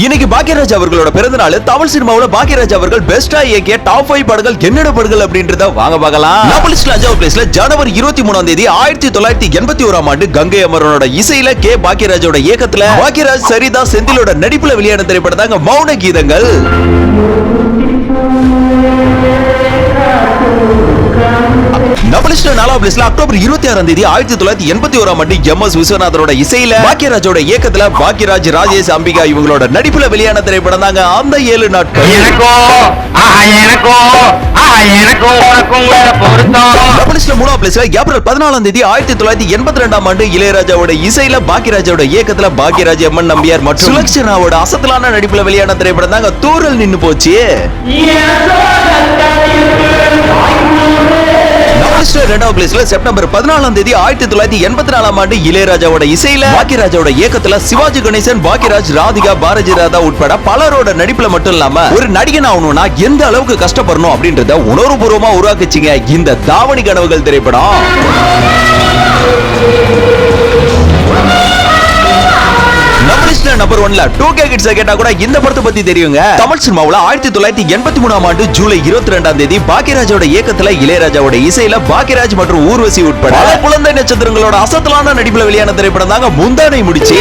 இன்னைக்கு பாக்கியராஜ் அவர்களோட பிறந்த நாள். தமிழ் சினிமாவுல பாக்கியராஜ் அவர்கள் பெஸ்டா இயக்கிய டாப் 5 படங்கள் என்னென்ன படங்கள் அப்படின்றத வாங்க பார்க்கலாம். நாபலிஸ்ட்ல 5வது பிளேஸ்ல ஜனவரி 23ஆம் தேதி 1981ஆம் ஆண்டு கங்கை அமரனோட இசையில கே பாக்கியராஜோட இயக்கத்துல பாக்கியராஜ் சரிதா செந்திலோட நடிப்புல வெளியான திரைப்படம் தாங்க மௌன கீதங்கள். நபலிஸ்ட்ல 4வது பிளேஸ்ல அக்டோபர் 26ஆம் தேதி 1981ஆம் ஆண்டு எம்.எஸ். விஸ்வநாதனோட இசையில பாக்கியராஜோட இயக்கத்துல பாக்கியராஜ், ராஜேஷ், அம்பிகா இவங்களோட நடிப்புல வெளியான திரைப்படம் தாங்க அந்த 7 நாட்கள். நபலிஸ்ட்ல 3வது பிளேஸ்ல ஏப்ரல் 14ஆம் தேதி 1982ஆம் ஆண்டு இளையராஜாவோட இசையில பாக்கியராஜோட இயக்கத்துல பாக்கியராஜ், எம்.என். நம்பியார் மற்றும் சுலக்ஷனாவோட அசத்தலான நடிப்புல வெளியான திரைப்படம் தாங்க தூரல் நின்னு போச்சு. நபலிஸ்ட்ல 2வது பிளேஸ்ல செப்டம்பர் 14ஆம் தேதி 1984ஆம் ஆண்டு இளையராஜாவோட இசையில பாக்கியராஜோட இயக்கத்துல சிவாஜி கணேசன், பாக்கியராஜ், ராதிகா, பாரதி ராதா உட்பட பலரோட நடிப்புல மட்டும் இல்லாம ஒரு நடிகன் ஆகணும்னா எந்த அளவுக்கு கஷ்டப்படணும் அப்படின்றத உணர்வுபூர்வமா உருவாக்குச்சிங்க இந்த தாவணி கனவுகள் திரைப்படம். நபலிஸ்ட்ல நம்பர் 1ல 2K கிட்ஸ் கேட்டா கூட இந்த படத்தை பத்தி தெரியுங்க. தமிழ் சினிமாவுல 1983ஆம் ஆண்டு ஜூலை 22ஆம் தேதி பாக்கியராஜோட இயக்கத்துல இளையராஜாவோட இசையில பாக்கியராஜ் மற்றும் ஊர்வசி உட்பட பல குழந்தை நட்சத்திரங்களோட அசத்தலான நடிப்புல வெளியான திரைப்படம் தாங்க முந்தானை முடிச்சு.